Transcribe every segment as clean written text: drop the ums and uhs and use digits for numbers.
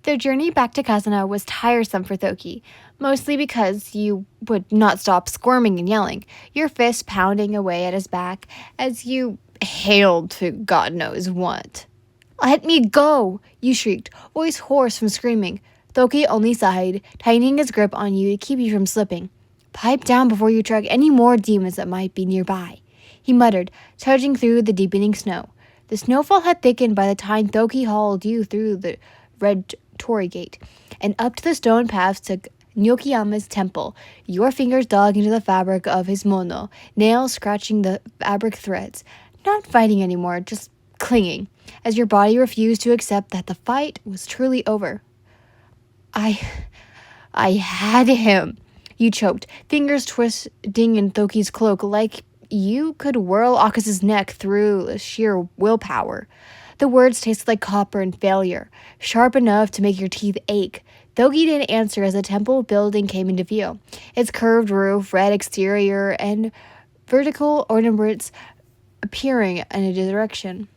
The journey back to Kazuna was tiresome for Thoki, mostly because you would not stop squirming and yelling, your fists pounding away at his back as you hailed to God knows what. Let me go, you shrieked, voice hoarse from screaming. Thoki only sighed, tightening his grip on you to keep you from slipping. Pipe down before you track any more demons that might be nearby, he muttered, trudging through the deepening snow. The snowfall had thickened by the time Thoki hauled you through the red torii gate and up to the stone paths to Nyokiyama's temple. Your fingers dug into the fabric of his mono, nails scratching the fabric threads. Not fighting anymore, just clinging, as your body refused to accept that the fight was truly over. I had him, you choked, fingers twisting in Thoki's cloak like you could whirl Akasa's neck through sheer willpower. The words tasted like copper and failure, sharp enough to make your teeth ache. Thoki didn't answer as the temple building came into view, its curved roof, red exterior, and vertical ornaments appearing in a direction.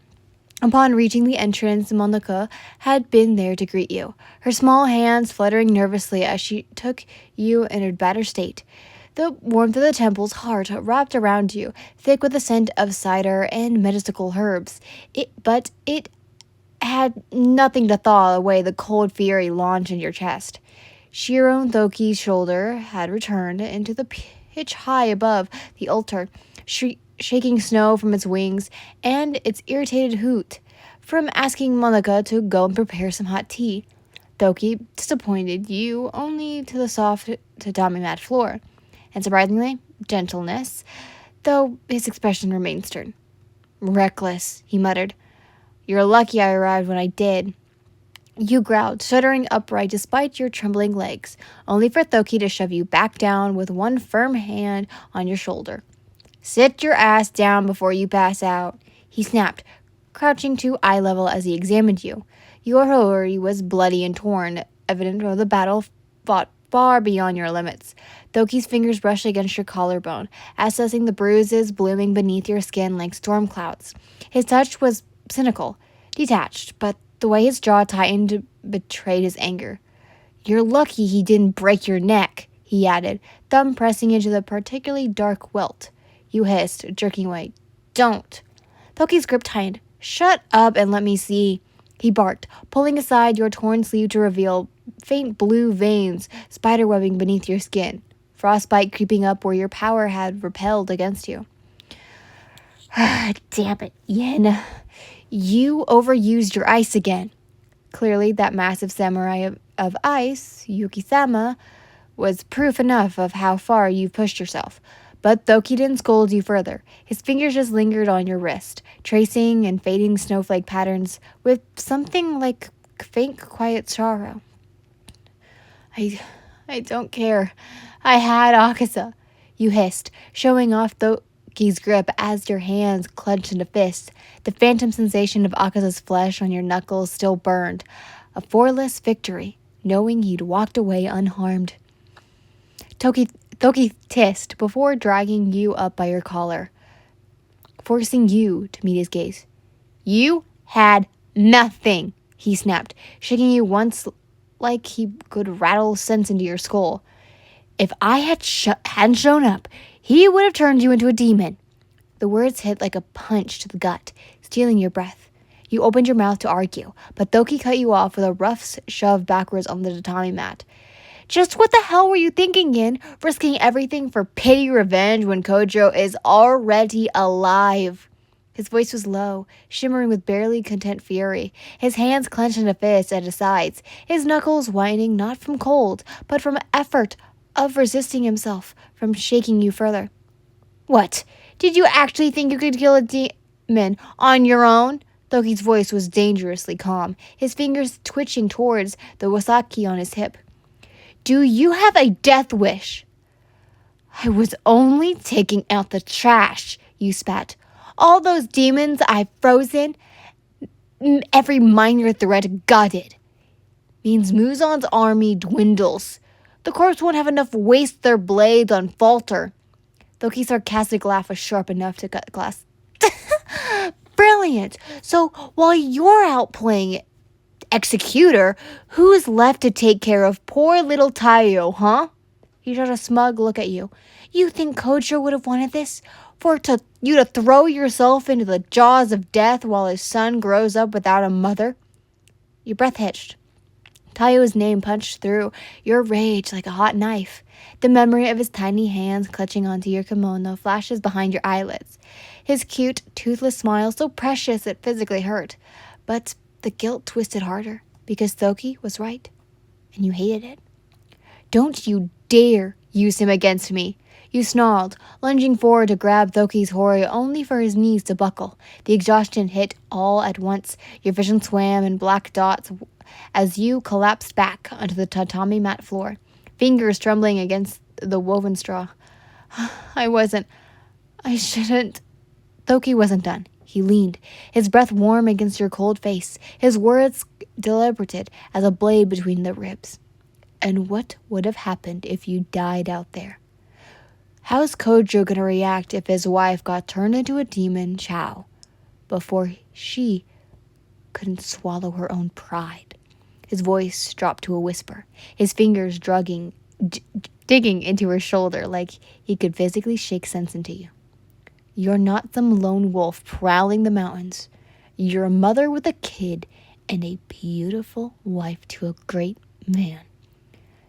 Upon reaching the entrance, Monika had been there to greet you, her small hands fluttering nervously as she took you in a battered state. The warmth of the temple's heart wrapped around you, thick with the scent of cider and medicinal herbs. But it had nothing to thaw away the cold fury launched in your chest. Shiro Thoki's shoulder had returned into the pitch high above the altar, shaking snow from its wings and its irritated hoot from asking Monika to go and prepare some hot tea. Thoki disappointed you only to the soft tatami mat floor, and surprisingly, gentleness, though his expression remained stern. Reckless, he muttered. You're lucky I arrived when I did. You growled, shuddering upright despite your trembling legs, only for Thoki to shove you back down with one firm hand on your shoulder. Sit your ass down before you pass out, he snapped, crouching to eye level as he examined you. Your hori was bloody and torn, evident of the battle fought far beyond your limits. Thoki's fingers brushed against your collarbone, assessing the bruises blooming beneath your skin like storm clouds. His touch was cynical, detached, but the way his jaw tightened betrayed his anger. You're lucky he didn't break your neck, he added, thumb pressing into the particularly dark welt. You hissed, jerking away. Don't. Thoki's grip tightened. Shut up and let me see, he barked, pulling aside your torn sleeve to reveal faint blue veins spiderwebbing beneath your skin, frostbite creeping up where your power had repelled against you. Damn it, Yin. You overused your ice again. Clearly, that massive samurai of ice, Yuki-sama, was proof enough of how far you've pushed yourself. But Thoki didn't scold you further. His fingers just lingered on your wrist, tracing and fading snowflake patterns with something like faint, quiet sorrow. I don't care. I had Akasa, you hissed, showing off Thoki's grip as your hands clenched into fists. The phantom sensation of Akasa's flesh on your knuckles still burned. A flawless victory, knowing he'd walked away unharmed. Thoki hissed before dragging you up by your collar, forcing you to meet his gaze. You had nothing, he snapped, shaking you once like he could rattle sense into your skull. If I hadn't shown up, he would have turned you into a demon. The words hit like a punch to the gut, stealing your breath. You opened your mouth to argue, but Thoki cut you off with a rough shove backwards on the tatami mat. Just what the hell were you thinking, Yin? Risking everything for petty revenge when Kojo is already alive. His voice was low, shimmering with barely content fury. His hands clenched into fists at his sides, his knuckles whining not from cold, but from effort of resisting himself from shaking you further. What? Did you actually think you could kill a demon on your own? Thoki's voice was dangerously calm, his fingers twitching towards the wasaki on his hip. Do you have a death wish? I was only taking out the trash, you spat. All those demons I've frozen, every minor thread gutted, means Muzan's army dwindles. The corpse won't have enough waste their blades on falter. Thoki's sarcastic laugh was sharp enough to cut glass. Brilliant! So while you're out playing Executor? Who's left to take care of poor little Taiyo, huh? He shot a smug look at you. You think Kojo would have wanted this? You to throw yourself into the jaws of death while his son grows up without a mother? Your breath hitched. Taiyo's name punched through your rage like a hot knife. The memory of his tiny hands clutching onto your kimono flashes behind your eyelids. His cute, toothless smile so precious it physically hurt. But the guilt twisted harder, because Thoki was right, and you hated it. Don't you dare use him against me, you snarled, lunging forward to grab Thoki's hori only for his knees to buckle. The exhaustion hit all at once. Your vision swam in black dots as you collapsed back onto the tatami mat floor, fingers trembling against the woven straw. I shouldn't. Thoki wasn't done. He leaned, his breath warm against your cold face, his words deliberated as a blade between the ribs. And what would have happened if you died out there? How's Kojo gonna react if his wife got turned into a demon chow before she couldn't swallow her own pride? His voice dropped to a whisper, his fingers digging into her shoulder like he could physically shake sense into you. You're not some lone wolf prowling the mountains. You're a mother with a kid and a beautiful wife to a great man.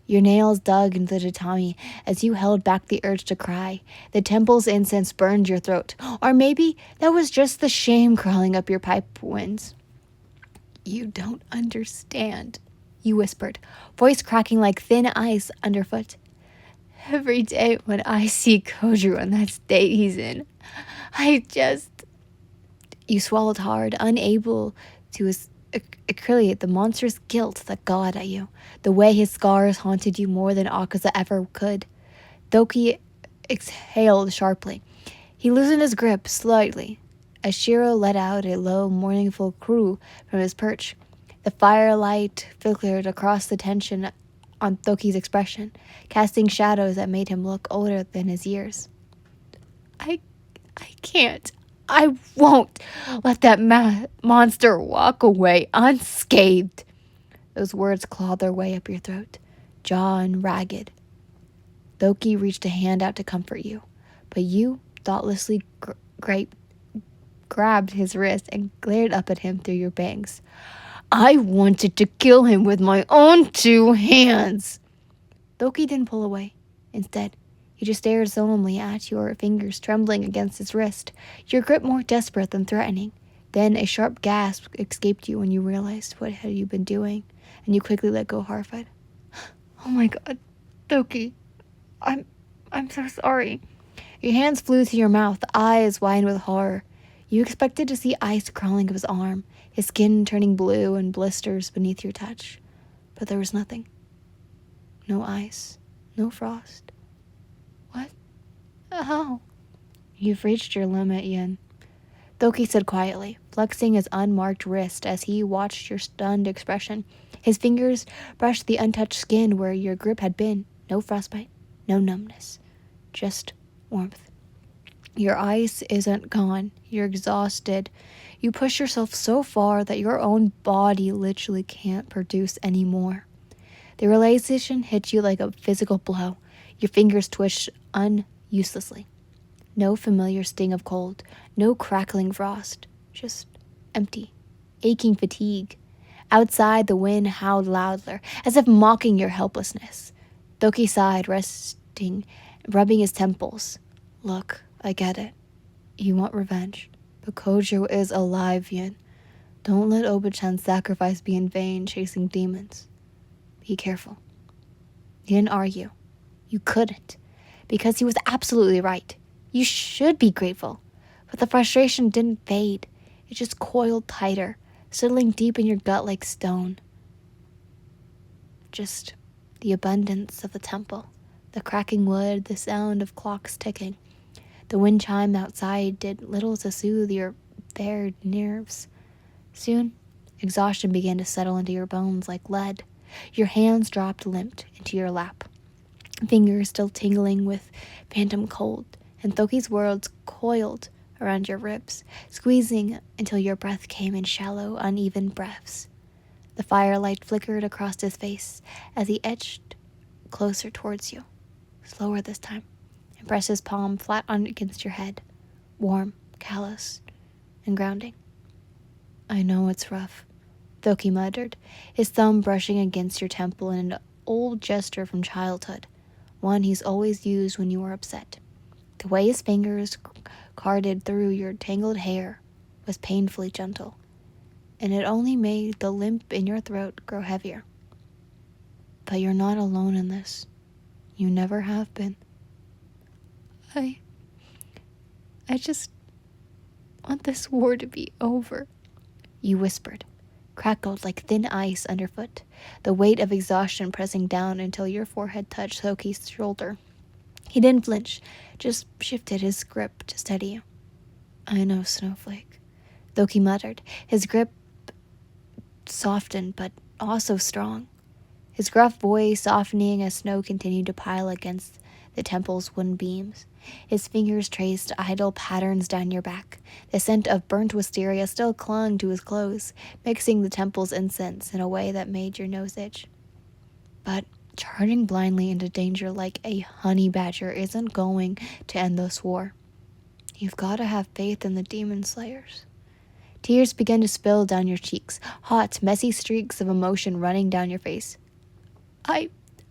Your nails dug into the tatami as you held back the urge to cry. The temple's incense burned your throat. Or maybe that was just the shame crawling up your pipe winds. You don't understand, you whispered, voice cracking like thin ice underfoot. Every day when I see Kojo in that state he's in, You swallowed hard, unable to articulate the monstrous guilt that gnawed at you, the way his scars haunted you more than Akaza ever could. Thoki exhaled sharply. He loosened his grip slightly as Shiro let out a low, mournful crow from his perch. The firelight flickered across the tension on Thoki's expression, casting shadows that made him look older than his years. I can't. I won't let that monster walk away unscathed. Those words clawed their way up your throat, jaw and ragged. Thoki reached a hand out to comfort you, but you thoughtlessly grabbed his wrist and glared up at him through your bangs. I wanted to kill him with my own two hands. Thoki didn't pull away. Instead, he just stared solemnly at your fingers trembling against his wrist, your grip more desperate than threatening. Then a sharp gasp escaped you when you realized what had you been doing, and you quickly let go horrified. Oh my god, Thoki, I'm so sorry. Your hands flew to your mouth, eyes wide with horror. You expected to see ice crawling up his arm, his skin turning blue and blisters beneath your touch. But there was nothing. No ice, no frost. What? How? You've reached your limit, Yin. Thoki said quietly, flexing his unmarked wrist as he watched your stunned expression. His fingers brushed the untouched skin where your grip had been. No frostbite, no numbness, just warmth. Your ice isn't gone. You're exhausted. You push yourself so far that your own body literally can't produce any more. The realization hit you like a physical blow. Your fingers twitched uselessly. No familiar sting of cold, no crackling frost, just empty, aching fatigue. Outside, the wind howled louder, as if mocking your helplessness. Thoki sighed, rubbing his temples. Look, I get it. You want revenge, but Kojo is alive, Yin. Don't let Oba-chan's sacrifice be in vain chasing demons. Be careful. You didn't argue. You couldn't, because he was absolutely right. You should be grateful. But the frustration didn't fade. It just coiled tighter, settling deep in your gut like stone. Just the abundance of the temple, the cracking wood, the sound of clocks ticking. The wind chime outside did little to soothe your bared nerves. Soon, exhaustion began to settle into your bones like lead. Your hands dropped limp into your lap, fingers still tingling with phantom cold, and Thoki's words coiled around your ribs, squeezing until your breath came in shallow, uneven breaths. The firelight flickered across his face as he edged closer towards you, slower this time, and pressed his palm flat against your head, warm, callous, and grounding. I know it's rough, Thoki muttered, his thumb brushing against your temple in an old gesture from childhood, one he's always used when you were upset. The way his fingers carded through your tangled hair was painfully gentle, and it only made the limp in your throat grow heavier. But you're not alone in this. You never have been. I just want this war to be over, you whispered, crackled like thin ice underfoot, the weight of exhaustion pressing down until your forehead touched Thoki's shoulder. He didn't flinch, just shifted his grip to steady you. I know, Snowflake, Thoki muttered, his grip softened but also strong, his gruff voice softening as snow continued to pile against the temple's wooden beams. His fingers traced idle patterns down your back. The scent of burnt wisteria still clung to his clothes, mixing the temple's incense in a way that made your nose itch. But charging blindly into danger like a honey badger isn't going to end this war. You've got to have faith in the demon slayers. Tears began to spill down your cheeks, hot, messy streaks of emotion running down your face. I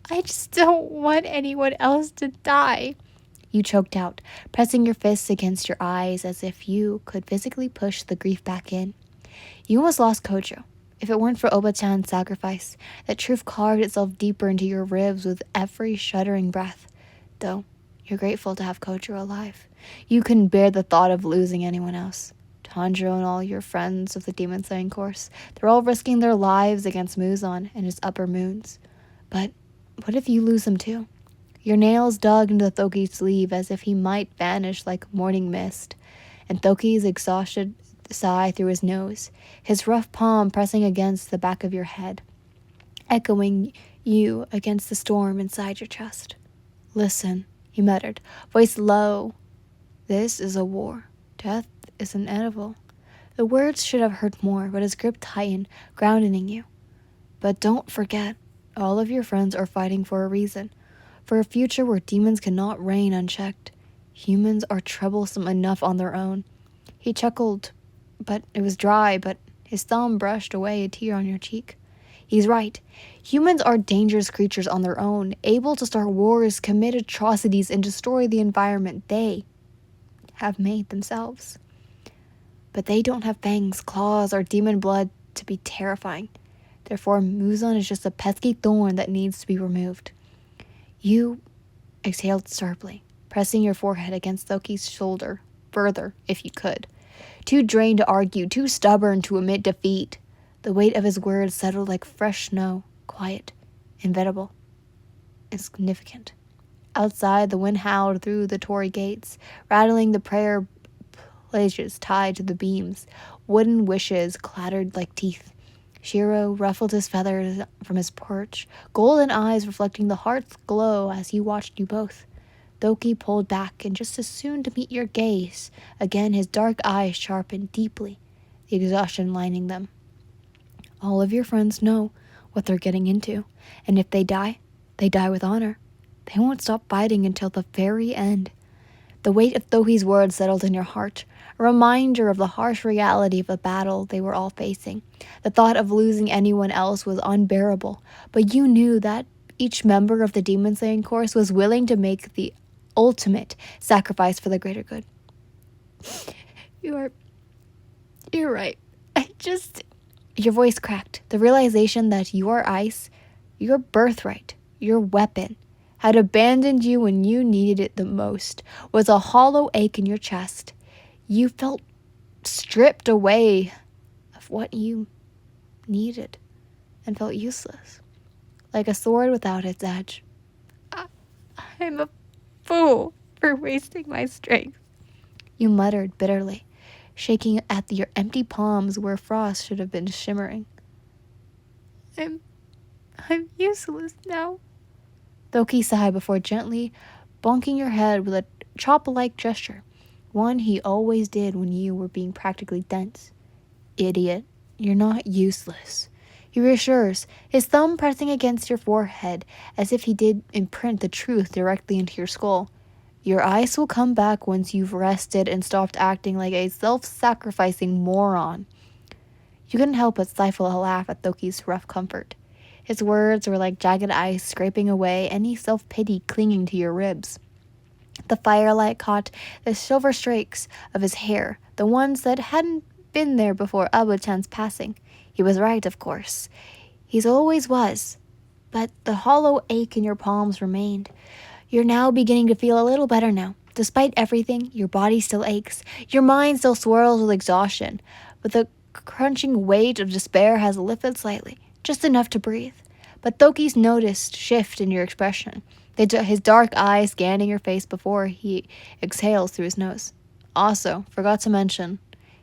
just don't want anyone else to die, you choked out, pressing your fists against your eyes as if you could physically push the grief back in. You almost lost Kojo. If it weren't for Oba-chan's sacrifice, that truth carved itself deeper into your ribs with every shuddering breath. Though, you're grateful to have Kojo alive. You couldn't bear the thought of losing anyone else. Tanjiro and all your friends of the demon slaying course, they're all risking their lives against Muzan and his upper moons. But what if you lose him too? Your nails dug into Thoki's sleeve as if he might vanish like morning mist, and Thoki's exhausted sigh through his nose, his rough palm pressing against the back of your head, echoing you against the storm inside your chest. Listen, he muttered, voice low. This is a war. Death is inevitable. The words should have hurt more, but his grip tightened, grounding you. But don't forget, all of your friends are fighting for a reason, for a future where demons cannot reign unchecked. Humans are troublesome enough on their own. He chuckled, but it was dry, but his thumb brushed away a tear on your cheek. He's right. Humans are dangerous creatures on their own, able to start wars, commit atrocities, and destroy the environment they have made themselves. But they don't have fangs, claws, or demon blood to be terrifying. Therefore, Muzan is just a pesky thorn that needs to be removed. You exhaled sharply, pressing your forehead against Thoki's shoulder, further, if you could. Too drained to argue, too stubborn to admit defeat. The weight of his words settled like fresh snow, quiet, inevitable, insignificant. Outside, the wind howled through the torii gates, rattling the prayer pledges tied to the beams. Wooden wishes clattered like teeth. Shiro ruffled his feathers from his perch, golden eyes reflecting the heart's glow as he watched you both. Thoki pulled back, and just as soon to meet your gaze, again his dark eyes sharpened deeply, the exhaustion lining them. All of your friends know what they're getting into, and if they die with honor. They won't stop fighting until the very end. The weight of Thoki's words settled in your heart, a reminder of the harsh reality of the battle they were all facing. The thought of losing anyone else was unbearable, but you knew that each member of the demon slaying course was willing to make the ultimate sacrifice for the greater good. You're right. Your voice cracked. The realization that your ice, your birthright, your weapon, had abandoned you when you needed it the most, was a hollow ache in your chest. You felt stripped away of what you needed and felt useless, like a sword without its edge. I'm a fool for wasting my strength, you muttered bitterly, shaking at your empty palms where frost should have been shimmering. I'm useless now. Thoki sighed before gently bonking your head with a chop-like gesture, one he always did when you were being practically dense. Idiot, you're not useless. He reassures, his thumb pressing against your forehead as if he did imprint the truth directly into your skull. Your eyes will come back once you've rested and stopped acting like a self-sacrificing moron. You couldn't help but stifle a laugh at Thoki's rough comfort. His words were like jagged ice scraping away any self-pity clinging to your ribs. The firelight caught the silver streaks of his hair, the ones that hadn't been there before Abu-chan's passing. He was right, of course. He always was. But the hollow ache in your palms remained. You're now beginning to feel a little better now. Despite everything, your body still aches. Your mind still swirls with exhaustion. But the crunching weight of despair has lifted slightly, just enough to breathe. But Thoki's noticed shift in your expression, his dark eyes scanning your face before he exhales through his nose. Also, forgot to mention,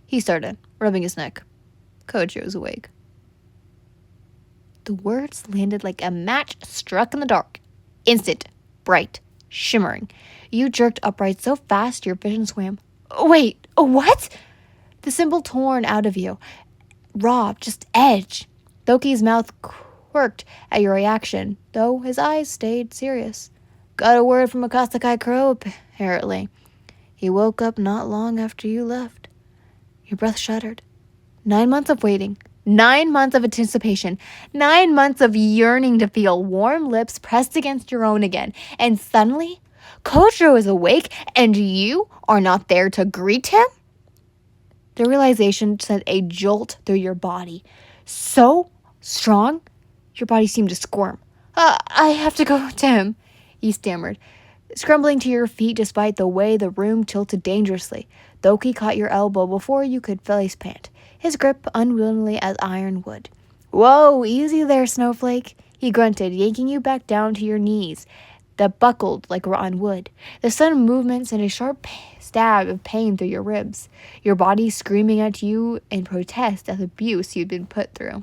he started, rubbing his neck. Kojo's awake. The words landed like a match struck in the dark. Instant, bright, shimmering. You jerked upright so fast your vision swam. Wait, what? The symbol torn out of you. Raw, just edge. Thoki's mouth quirked at your reaction, though his eyes stayed serious. Got a word from Akasakai Crow, apparently. He woke up not long after you left. Your breath shuddered. 9 months of waiting. 9 months of anticipation. 9 months of yearning to feel warm lips pressed against your own again. And suddenly, Kojo is awake and you are not there to greet him? The realization sent a jolt through your body. So strong, your body seemed to squirm. I have to go to him, you stammered, scrambling to your feet despite the way the room tilted dangerously. Thoki caught your elbow before you could face plant, his grip unwillingly as iron wood. Whoa, easy there, Snowflake, he grunted, yanking you back down to your knees that buckled like rotten wood. The sudden movement sent a sharp stab of pain through your ribs, your body screaming at you in protest at the abuse you'd been put through.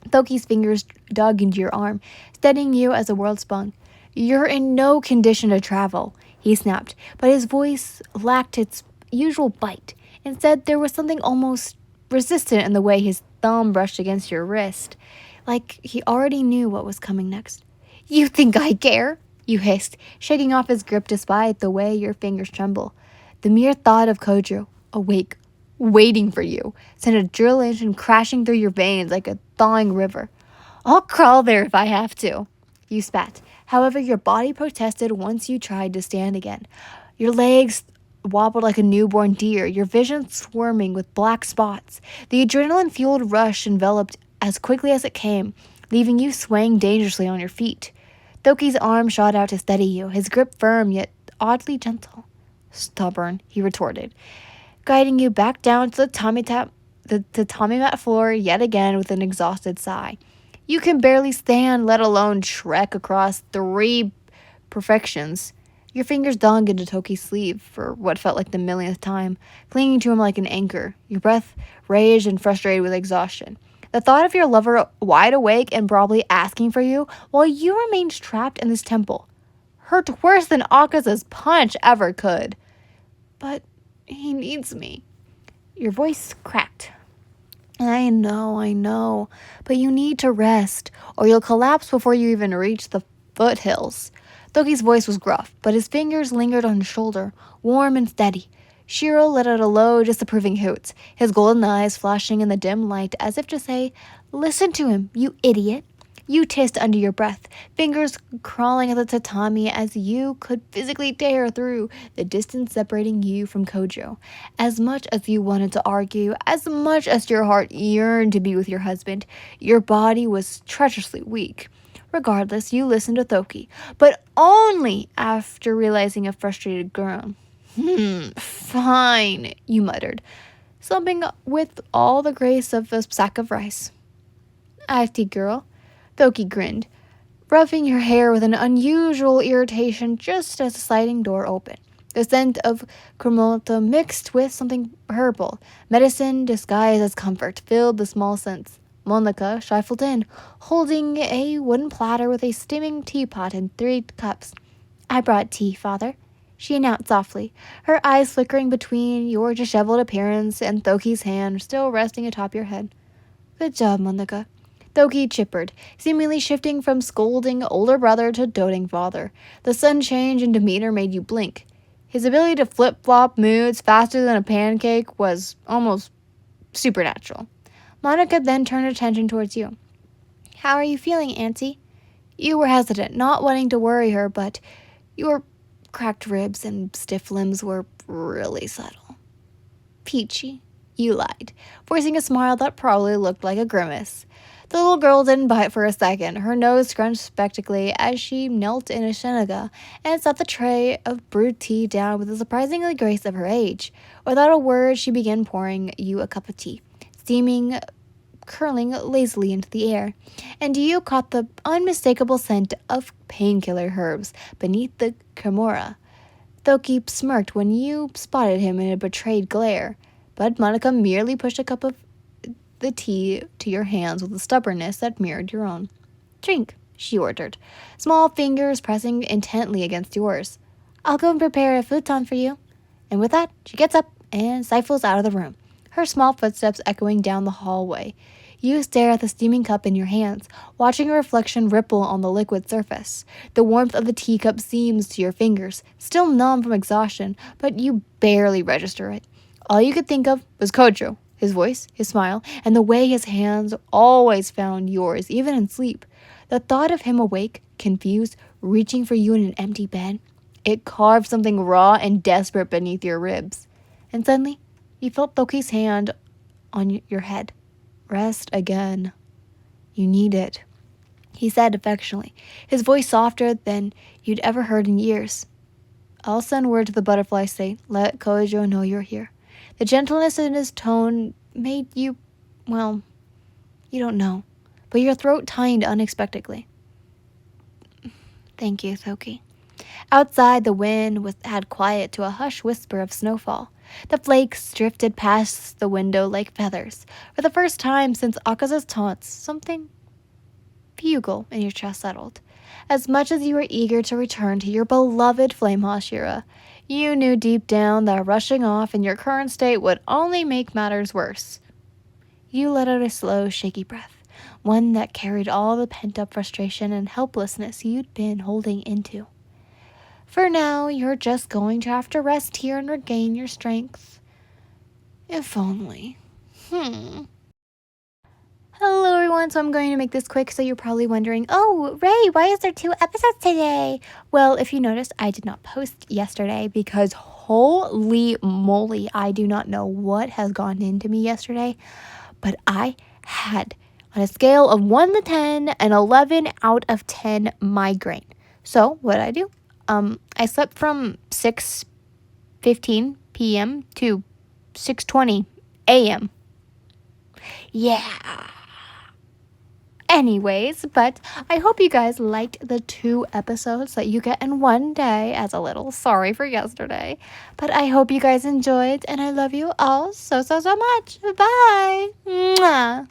Thoki's fingers dug into your arm, steadying you as the world spun. You're in no condition to travel, he snapped, but his voice lacked its usual bite. Instead, there was something almost resistant in the way his thumb brushed against your wrist, like he already knew what was coming next. You think I care? You hissed, shaking off his grip despite the way your fingers tremble. The mere thought of Kojo, awake, waiting for you, sent a drill engine crashing through your veins like a thawing river. I'll crawl there if I have to, you spat. However, your body protested once you tried to stand again. Your legs wobbled like a newborn deer, your vision swarming with black spots. The adrenaline-fueled rush enveloped as quickly as it came, leaving you swaying dangerously on your feet. Thoki's arm shot out to steady you, his grip firm yet oddly gentle. Stubborn, he retorted, guiding you back down to the tatami mat floor yet again with an exhausted sigh. You can barely stand, let alone trek across 3 perfections. Your fingers dug into Toki's sleeve for what felt like the millionth time, clinging to him like an anchor, your breath raged and frustrated with exhaustion. The thought of your lover wide awake and probably asking for you while you remained trapped in this temple hurt worse than Akaza's punch ever could. But he needs me. Your voice cracked. I know, but you need to rest, or you'll collapse before you even reach the foothills. Thoki's voice was gruff, but his fingers lingered on his shoulder, warm and steady. Shiro let out a low, disapproving hoot, his golden eyes flashing in the dim light as if to say, Listen to him, you idiot. You hissed under your breath, fingers crawling at the tatami as you could physically tear through the distance separating you from Kojo. As much as you wanted to argue, as much as your heart yearned to be with your husband, your body was treacherously weak. Regardless, you listened to Thoki, but only after realizing a frustrated groan. Fine, you muttered, slumping with all the grace of a sack of rice. Acty girl. Thoki grinned, ruffing your hair with an unusual irritation just as the sliding door opened. The scent of cremota mixed with something herbal, medicine disguised as comfort, filled the small sense. Monica shuffled in, holding a wooden platter with a steaming teapot and 3 cups. I brought tea, Father, she announced softly, her eyes flickering between your disheveled appearance and Thoki's hand still resting atop your head. Good job, Monica. Thoki chippered, seemingly shifting from scolding older brother to doting father. The sudden change in demeanor made you blink. His ability to flip-flop moods faster than a pancake was almost supernatural. Monica then turned attention towards you. "How are you feeling, Auntie?" You were hesitant, not wanting to worry her, but your cracked ribs and stiff limbs were really subtle. "Peachy," you lied, forcing a smile that probably looked like a grimace. The little girl didn't bite for a second, her nose scrunched spectacly as she knelt in a shenaga and set the tray of brewed tea down with the surprising grace of her age. Without a word, she began pouring you a cup of tea, steaming curling lazily into the air, and you caught the unmistakable scent of painkiller herbs beneath the kimura. Thoki smirked when you spotted him in a betrayed glare, but Monica merely pushed a cup of the tea to your hands with a stubbornness that mirrored your own. "Drink," she ordered, small fingers pressing intently against yours. "I'll go and prepare a futon for you." And with that, she gets up and stifles out of the room, her small footsteps echoing down the hallway. You stare at the steaming cup in your hands, watching a reflection ripple on the liquid surface. The warmth of the teacup seems to your fingers, still numb from exhaustion, but you barely register it. All you could think of was Kojo, his voice, his smile, and the way his hands always found yours, even in sleep. The thought of him awake, confused, reaching for you in an empty bed, it carved something raw and desperate beneath your ribs. And suddenly, you felt Thoki's hand on your head. "Rest again. You need it," he said affectionately, his voice softer than you'd ever heard in years. "I'll send word to the butterfly state. Let Kojo know you're here." The gentleness in his tone made you, well, you don't know, but your throat tightened unexpectedly. "Thank you, Thoki." Outside, the wind had quiet to a hushed whisper of snowfall. The flakes drifted past the window like feathers. For the first time since Akaza's taunts, something bugle in your chest settled. As much as you were eager to return to your beloved Flame Hashira, you knew deep down that rushing off in your current state would only make matters worse. You let out a slow, shaky breath, one that carried all the pent-up frustration and helplessness you'd been holding into. For now, you're just going to have to rest here and regain your strength. If only. Hello everyone, so I'm going to make this quick, so you're probably wondering, "Oh, Ray, why is there 2 episodes today?" Well, if you noticed, I did not post yesterday because holy moly, I do not know what has gone into me yesterday, but I had, on a scale of 1 to 10, an 11 out of 10 migraine. So, what did I do? I slept from 6:15 p.m. to 6:20 a.m. Yeah. Anyways, but I hope you guys liked the 2 episodes that you get in one day, as a little sorry for yesterday. But I hope you guys enjoyed, and I love you all so, so, so much. Bye. Mwah.